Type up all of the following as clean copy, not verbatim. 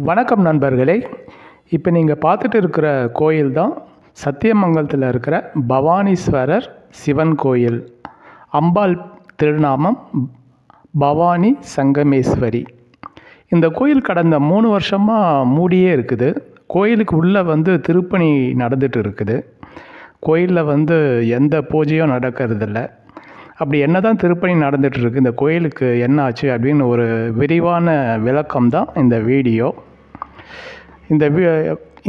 வணக்கம் நண்பர்களே. இப்போ நீங்கள் பார்த்துட்டு இருக்கிற கோயில் தான் சத்தியமங்கலத்தில் இருக்கிற பவானீஸ்வரர் சிவன் கோயில். அம்பாள் திருநாமம் பவானி சங்கமேஸ்வரி. இந்த கோயில் கடந்த 3 வருஷமாக மூடியே இருக்குது. கோயிலுக்கு உள்ளே திருப்பணி நடந்துட்டு இருக்குது. கோயிலில் எந்த பூஜையும் நடக்கிறதில்ல. அப்படி என்ன தான் திருப்பணி நடந்துகிட்ருக்கு, இந்த கோயிலுக்கு என்ன ஆச்சு அப்படின்னு ஒரு விரிவான விளக்கம் தான் இந்த வீடியோ.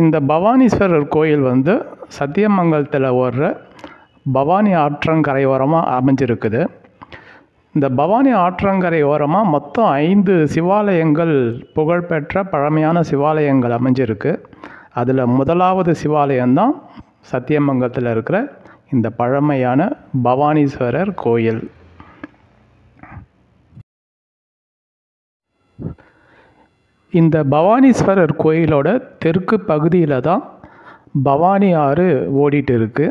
இந்த பவானீஸ்வரர் கோயில் சத்தியமங்கலத்தில் ஓடுற பவானி ஆற்றங்கரை ஓரமாக அமைஞ்சிருக்குது. இந்த பவானி ஆற்றங்கரை ஓரமாக மொத்தம் 5 சிவாலயங்கள், புகழ்பெற்ற பழமையான சிவாலயங்கள் அமைஞ்சிருக்கு. அதில் முதலாவது சிவாலயம்தான் சத்தியமங்கலத்தில் இருக்கிற இந்த பழமையான பவானீஸ்வரர் கோயில். இந்த பவானீஸ்வரர் கோயிலோட தெற்கு பகுதியில் தான் பவானி ஆறு ஓடிட்டு இருக்கு.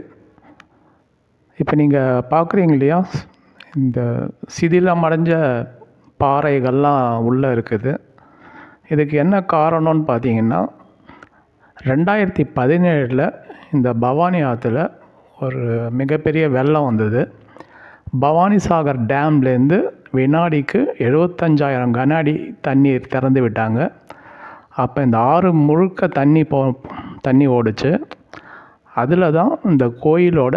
இப்போ நீங்கள் பார்க்குறீங்க இல்லையா, இந்த சிதிலமடைஞ்ச பாறைகள்லாம் உள்ளே இருக்குது. இதுக்கு என்ன காரணம்னு பார்த்தீங்கன்னா, 2017 இந்த பவானி ஆற்றுல ஒரு மிகப்பெரிய வெள்ளம் வந்தது. பவானிசாகர் டேம்லேருந்து வினாடிக்கு 75,000 கன அடி தண்ணீர் திறந்து விட்டாங்க. அப்போ இந்த ஆறு முழுக்க தண்ணி ஓடுச்சு. அதில் தான் இந்த கோயிலோட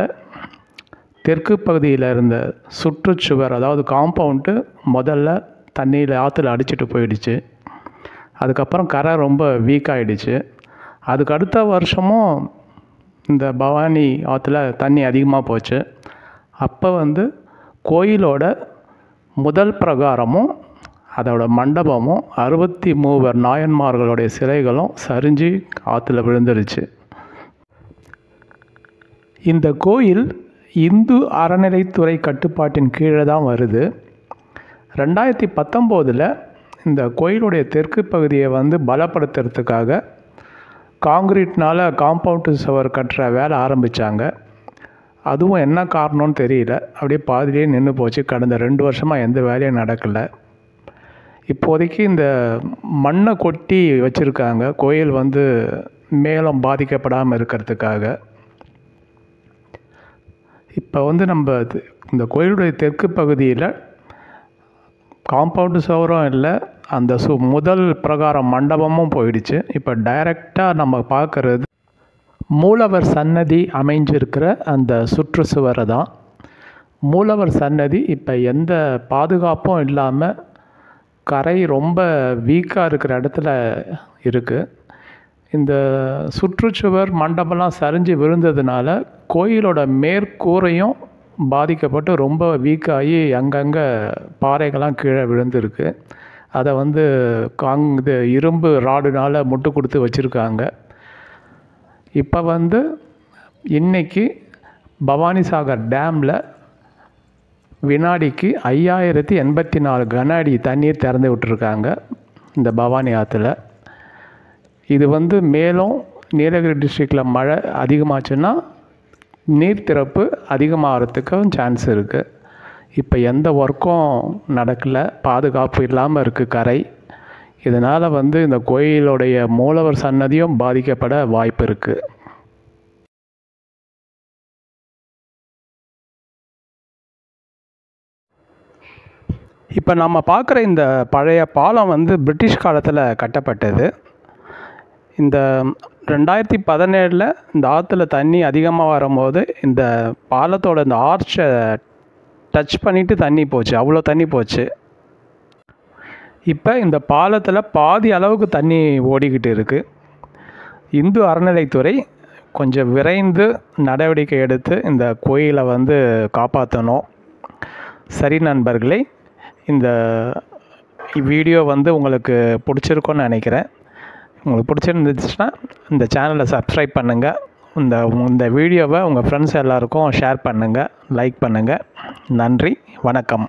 தெற்கு பகுதியில் இருந்த சுற்றுச்சுவர், அதாவது காம்பவுண்டு முதல்ல தண்ணியில் ஆற்றுல அடிச்சிட்டு போயிடுச்சு. அதுக்கப்புறம் கரை ரொம்ப வீக் ஆகிடுச்சு. அதுக்கு அடுத்த வருஷமும் இந்த பவானி ஆற்றுல தண்ணி அதிகமாக போச்சு. அப்போ கோயிலோட முதல் பிரகாரமும் அதோட மண்டபமும் 63 நாயன்மார்களுடைய சிலைகளும் சரிஞ்சு ஆற்றுல விழுந்துருச்சு. இந்த கோயில் இந்து அறநிலைத்துறை கட்டுப்பாட்டின் கீழே தான் வருது. 2019 இந்த கோயிலுடைய தெற்கு பகுதியை பலப்படுத்துறதுக்காக காங்கிரீட்னால் காம்பவுண்டு சுவர் கட்டுற வேலை ஆரம்பித்தாங்க. அதுவும் என்ன காரணம்னு தெரியல, அப்படியே பாதியிலே நின்று போச்சு. கடந்த 2 வருஷமாக எந்த வேலையும் நடக்கலை. இப்போதைக்கு இந்த மண்ணை கொட்டி வச்சுருக்காங்க, கோயில் மேலும் பாதிக்கப்படாமல் இருக்கிறதுக்காக. இப்போ நம்ம இந்த கோயிலுடைய தெற்கு பகுதியில் காம்பவுண்டு சுவரும் இல்லை, அந்த முதல் பிரகாரம் மண்டபமும் போயிடுச்சு. இப்போ டைரெக்டாக நம்ம பார்க்குறது மூலவர் சன்னதி அமைஞ்சிருக்கிற அந்த சுற்றுச்சுவரை தான். மூலவர் சன்னதி இப்போ எந்த பாதுகாப்பும் இல்லாமல் கரை ரொம்ப வீக்காக இருக்கிற இடத்துல இருக்குது. இந்த சுற்றுச்சுவர் மண்டபம்லாம் சரிஞ்சு விழுந்ததுனால கோயிலோட மேற்கூரையும் பாதிக்கப்பட்டு ரொம்ப வீக்காகி அங்கங்கே பாறைகள்லாம் கீழே விழுந்துருக்கு. அதை இது இரும்பு ராடுனால் முட்டு கொடுத்து வச்சுருக்காங்க. இப்போ இன்றைக்கி பவானிசாகர் டேமில் வினாடிக்கு 5084 கன அடி தண்ணீர் திறந்து விட்டுருக்காங்க இந்த பவானி ஆற்றுல. இது மேலும் நீலகிரி டிஸ்ட்ரிக்டில் மழை அதிகமாச்சுன்னா நீர் திறப்பு அதிகமாகிறதுக்கும் சான்ஸ் இருக்குது. இப்போ எந்த ஒர்க்கும் நடக்கலை, பாதுகாப்பு இல்லாமல் இருக்குது கரை. இதனால் இந்த கோயிலுடைய மூலவர் சன்னதியும் பாதிக்கப்பட வாய்ப்பு இருக்குது. இப்போ நம்ம பார்க்குற இந்த பழைய பாலம் பிரிட்டிஷ் காலத்தில் கட்டப்பட்டது. இந்த 2017 இந்த ஆற்றுல தண்ணி அதிகமாக வரும்போது இந்த பாலத்தோட இந்த ஆர்ச்சை டச் பண்ணிவிட்டு தண்ணி போச்சு, அவ்வளோ தண்ணி போச்சு. இப்போ இந்த பாலத்தில் பாதி அளவுக்கு தண்ணி ஓடிக்கிட்டு இருக்குது. இந்து அறநிலைத்துறை கொஞ்சம் விரைந்து நடவடிக்கை எடுத்து இந்த கோயிலை காப்பாற்றணும். சரி நண்பர்களே, இந்த வீடியோ உங்களுக்கு பிடிச்சிருக்குன்னு நினைக்கிறேன். உங்களுக்கு பிடிச்சிருந்துச்சுன்னா இந்த சேனலை சப்ஸ்கிரைப் பண்ணுங்கள். இந்த வீடியோவை உங்கள் ஃப்ரெண்ட்ஸ் எல்லாருக்கும் ஷேர் பண்ணுங்கள், லைக் பண்ணுங்கள். நன்றி, வணக்கம்.